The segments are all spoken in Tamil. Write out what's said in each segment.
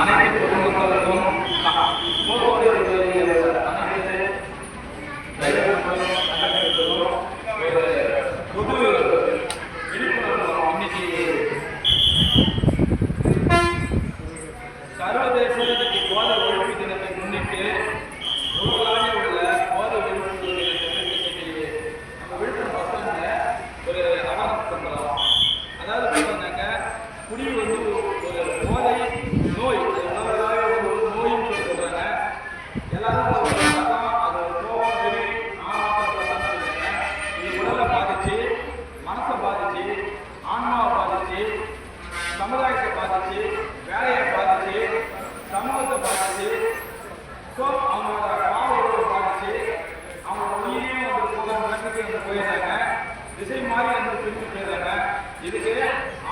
அனைத்து பொதுமக்களுக்கும் போக்குவரத்து அனைத்து பொது விழிப்புணர்வு இன்னைக்கு சர்வதேச போதை ஒழிப்பு தினத்தை முன்னிட்டு உலகளாவிய உள்ள போதை ஒழிப்பு தினத்தை நம்ம விழுப்புரம் பசங்க ஒரு அவேர்னஸ் பண்ணுறோம். அதாவது பார்த்தீங்கன்னாக்க குடி வந்து ஒரு போதை நோய், உலகளாவிய ஒரு நோயின்னு சொல்றாங்க. எல்லாரும் அது கோபம் வெறி ஆமாம் இது உடலை பாதிச்சு, மனசை பாதிச்சு, ஆன்மாவை பாதிச்சு, சமுதாயத்தை பாதிச்சு, வேலையை பாதிச்சு, சமூகத்தை பாதிச்சு, ஸோ அவங்களோட பாவத்தை பாதிச்சு அவங்களோட உயிரையும் வந்து நடந்துட்டு போயிடுறாங்க. திசை மாறி வந்து திரும்பி போயிடுறாங்க. இதுக்கு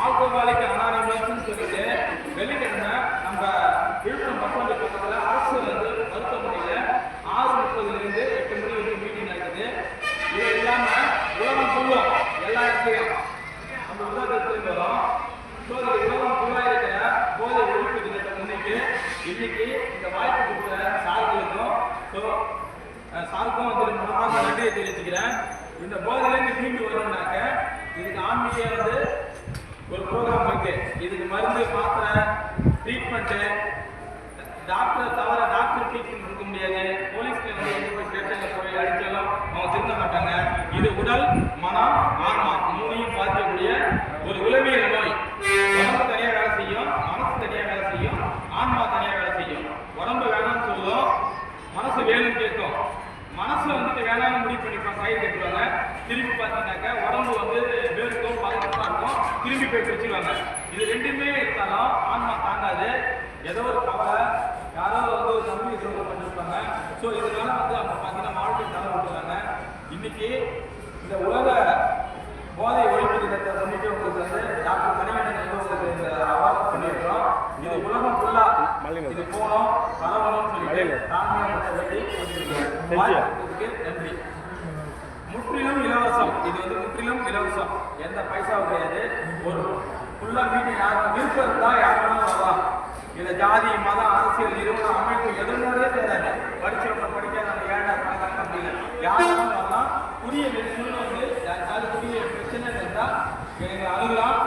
ஆல்கஹாலிக் அனானிமஸ்ன்னு சொல்லிட்டு வெள்ளிக்கிழமை நம்ம விழுப்புரம் பசங்க பக்கத்தில் அரசு வந்து மருத்துவமனையில் 6:30 8 மணி வந்து மீட்டிங் நடக்குது. இது இல்லாமல் உலகம் சொல்லுவோம் எல்லா இடத்துலையும் நம்ம உலகத்துக்கு வரும். ஸோ அது உலகம் ஃபுல்லாக இருக்கிற போதை ஒழிப்பு தினத்தை முன்னிட்டு இன்னைக்கு இந்த வாய்ப்பு கொடுக்குற சார்களுக்கும் ஸோ சாருக்கும் வந்து மனமார்ந்த நன்றியை தெரிவிச்சுக்கிறேன். இந்த போதையிலேருந்து மீண்டு வரணும்னாக்க இதுக்கு ஆன்மீக வந்து ஒரு ப்ரோக்ராம் இருக்கு. இதுக்கு மருந்து மாத்திரை ட்ரீட்மெண்ட்டு டாக்டரை தவிர டாக்டர் ட்ரீட்மெண்ட் கொடுக்க முடியாது. போலீஸ்க்கு வந்து எந்த போய் ஸ்டேஷனில் போய் அடித்தாலும் அவங்க திருந்த மாட்டாங்க. இது உடல் மனம் ஆன்மா மூணையும் பாதிக்கக்கூடிய ஒரு உளவியல் நோய். உடம்பு தனியாக வேலை செய்யும், மனசு தனியாக வேலை செய்யும், ஆன்மா தனியாக வேலை செய்யும். உடம்பு வேணாம்னு சொல்லும், மனசு வேணும்னு கேட்கும். மனசு வந்துட்டு வேணாம்னு முடிவு பண்ணிப்பாங்க, கயிறு கட்டுவாங்க. திரும்பி பார்த்தீங்கன்னாக்கா உடம்பு வந்து வேர்க்கும் பதட்டமாக இருக்கும், திரும்பி போய் பிடிச்சிடுவாங்க. இது ரெண்டுமே இருந்தாலும் ஆன்மா தாங்காது. ஏதோ ஒரு கவலை யாரோ வந்து ஒரு நம்பி துரோகம் பண்ணிருப்பாங்க. ஸோ இதனால வந்து அவங்க பார்த்தீங்கன்னா வாழ்க்கை தலை விட்டுறாங்க. இன்னைக்கு இந்த உலக போதை ஒழிப்பு தினத்தை முன்னிட்டு உங்களுக்கு வந்து டாக்டர் மணிகண்டன் வந்து உங்களுக்கு இந்த அவார்டு பண்ணியிருக்கிறோம். இது உலகம் ஃபுல்லாக இது போகணும் பரவணும்னு சொல்லிட்டு தாமிரத்தை பற்றி நன்றி. முற்றிலும் இலவசம். இது வந்து முற்றிலும் இலவசம், எந்த பைசாவும் கிடையாது. ஒரு ஃபுல்லாக மீட்டிங் யாரும் விருப்பம் இருந்தால் யாரும் வரலாம். இதில் ஜாதி மதம் அரசியல் நிறுவனம் அமைப்பு எதுவுமே தெரியாது. படித்தவங்க படிக்காதவங்க வேண்டாம் பணக்காரங்க அப்படின்னு யாரும் வரலாம். புதிய நெருங்கி வந்து யாருக்காவது புதிய பிரச்சனை இருந்தால் எங்களை அணுகலாம்.